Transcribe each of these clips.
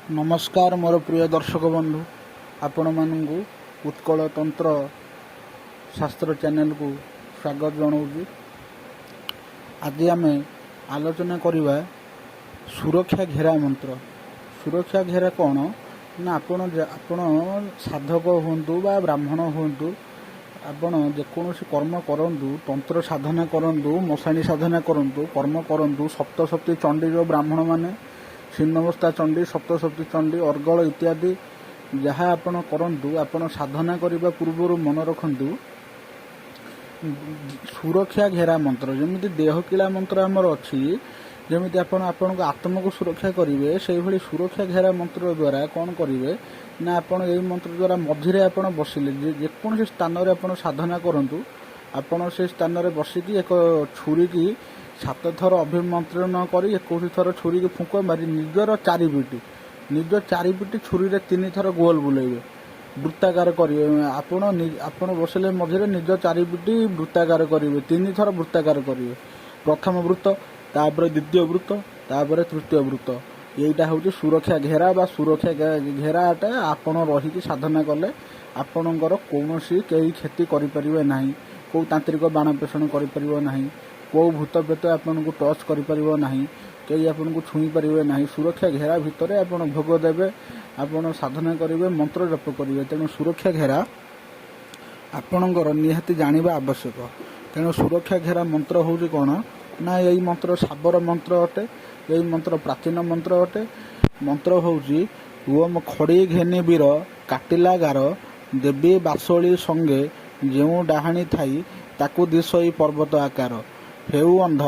नमस्कार मोर प्रिय दर्शक बंधु आपण मानू उत्कल तंत्र शास्त्र चैनल को स्वागत जनाऊँ। आज आम आलोचना करवा सुरक्षा घेरा मंत्र। सुरक्षा घेरा कौन ना आपण साधक हूँ बा ब्राह्मण हूँ आपण जेकोसी कर्म करूँ तंत्र साधना करूँ मशाणी साधना करूँ कर्म करूँ सप्तशती चंडी जो ब्राह्मण माने छिन्नमस्ता चंडी सप्तशती चंडी अर्गल इत्यादि जहाँ आपण करूँ आपण साधना करने पूर्व मन रखु सुरक्षा घेरा मंत्र जमी देहकिला मंत्र आमर अच्छी जमी आपण आत्मा को सुरक्षा करेंगे से भाई सुरक्षा घेरा मंत्र द्वारा कौन करेंगे ना आपण यही मंत्र द्वारा मझीरे आप बसिले जेकोसी स्थान में आप साधना करूँ आपण से स्थान में बसिकी एक छुरी की 7 थर अभिमंत्रण कर 21 थर छुरी की फुंक मारी निजर निज चारिपिटी छुरी 3 थर गोल बुलेबे वृत्ताकार करेंगे आपण बसिले मझे निज चारिपिटी वृत्ताकार करेंगे 3 थर वृत्ताकार करेंगे प्रथम वृत्त तापर द्वितीय वृत्त तापर तृतीय वृत्त यहीटा हूँ सुरक्षा घेरा बा सुरक्षा घेराटा आपण रही साधना कले आपणकर कौन कई क्षति करें ना कौ तांत्रिक बाण पेषण करें कौ भूत प्रेत आपन को टच करें ना कई आपन को छुई पारे ना सुरक्षा घेरा भितर आप भोग देवे आपन साधना करेंगे मंत्र जप करेंगे तेणु सुरक्षा घेरा आपणकर निहाती जानिबा आवश्यक। तेणु सुरक्षा घेरा मंत्र हूँ कौन ना यही मंत्र साबर मंत्र अटे यही मंत्र प्राचीन मंत्र अटे। मंत्र हूँ ओम खड़ी घेनी वीर काटिला गार देवी बासोली संगे जो डाहाणी थाई ताकू दिशई पर्वत आकार हेउ अंध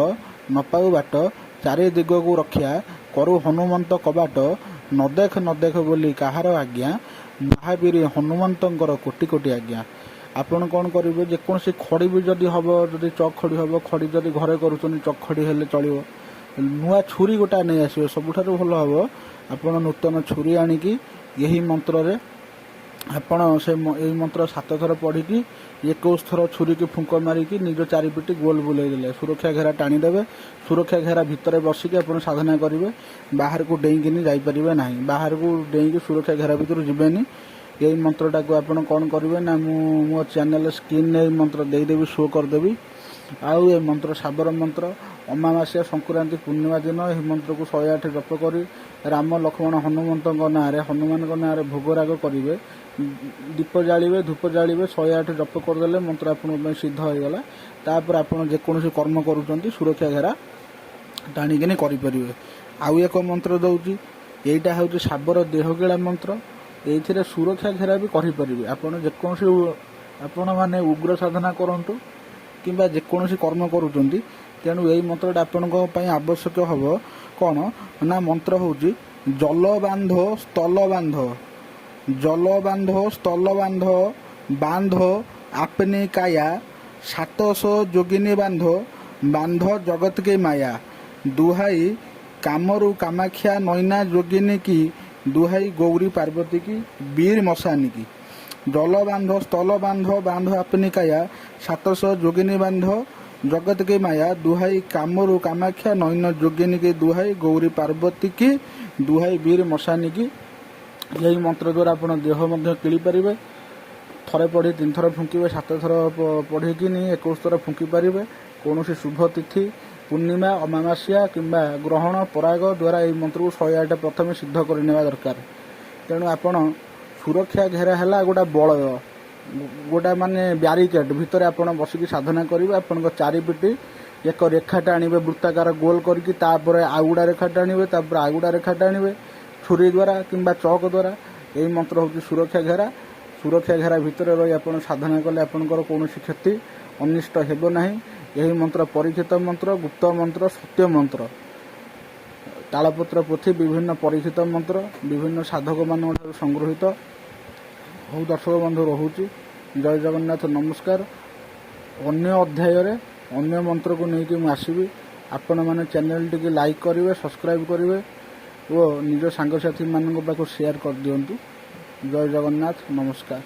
नपाऊ बाट चारि दिग को रक्षा करु हनुमंत कबाट न देख बोली कहार आज्ञा महावीर हनुमंतर कोटि कोटि आज्ञा। आपण कौन करेंगे जेकोसी खड़ी भी जदि हम जदि चक खड़ी हम खड़ी जदि घरे करुँच चक खड़ी हेले चलो नुआ छुरी गोटा नहीं आसो सबुठ भल हम आपण नूतन छुरी आणिकी यही मंत्र आपण से यही मंत्र 7 थर पढ़ी 21 थर छुरी की फुंक मारिकी निज चारिपिटी गोल बुलेदेले सुरक्षा घेरा टाणीदेवे सुरक्षा घेरा भितर बसिकी आप साधना करेंगे बाहर को डेईकिनी जापरें ना बाहर को डेईकी सुरक्षा घेरा भितर जीवेनि यही मंत्रटा को आप कौन करेंगे ना मो चैनल स्क्रीन यही मंत्र देदेवी शो करदेवी आउ ये मंत्र साबर मंत्र अमावास्या संक्रांति पूर्णिमा दिन यह मंत्र को 108 जप कर राम लक्ष्मण हनुमंत हनुमान ना भोगराग करेंगे दीप जालिबे धूप जालिबे 108 जप करदे मंत्र आप सिद्ध होगा तापर आप जेकोसी कर्म करुँच सुरक्षा घेरा टाणिकी करें। आउ एक मंत्र दौची यहीटा हूँ साबर देहकिला मंत्र ये सुरक्षा घेरा भी करें आपड़ जेकोसी आपण मैंने उग्र साधना करूँ किंबा जेकोसी कर्म करुँच तेणु यही मंत्रटा आपण आवश्यक हम कौन ना मंत्र हूँ जल बांध स्थल बांध जल बांध स्थल बांध बांध आपने काया 700 जोगिनी बांध बांध जगत के माया दुहाई कामरु कामाख्या नैना जोगिनी की दुहाई गौरी पार्वती की वीर मशानी की जल बांध स्थल बांध बांध अपनी काया 700 जोगिनी बांध जगत के माया दुहाई कामरु कामाख्या नैना जोगिनी की दुहाई गौरी पार्वती की दुहाई वीर मशानी की यही मंत्र द्वारा आप देह किली पारे थरे पढ़ी 3 थर फुंके 7 थर पढ़ी 21 थर फुंकी पारे कौन शुभ तिथि पूर्णिमा अमावास्या किंबा ग्रहण पराग द्वारा यही मंत्र को 108 प्रथम सिद्ध करने दरकार। तेणु आपण सुरक्षा घेरा है गोटा बल गोटा माने ब्यारिकेड भितर आप बसिकी साधना करेंगे आपण चारिपिटी एक रेखा टाणिबे वृत्ताकार गोल करके आउगुड़ा रेखा टाणिबे आउगुड़ा रेखा टाणिबे छुरी द्वारा किंबा चौक द्वारा यही मंत्र हूँ सुरक्षा घेरा भितर रही आप साधना कले आपंकर कौन क्षति अनिष्ट हेब ना यही मंत्र परीक्षित मंत्र गुप्त मंत्र सत्य मंत्र तालपत्र पोथी विभिन्न परीक्षित मंत्र विभिन्न साधक मान संगृहित हूँ दर्शक बंधु रोचे जय जगन्नाथ नमस्कार। अन्य अध्याय अन्य मंत्र को लेकिन मुझे आसबि आपण मैंने चैनल टी लाइक करेंगे सब्सक्राइब करेंगे और निज सांगसाथी मान पाक शेयर कर दिंतु। जय जगन्नाथ नमस्कार।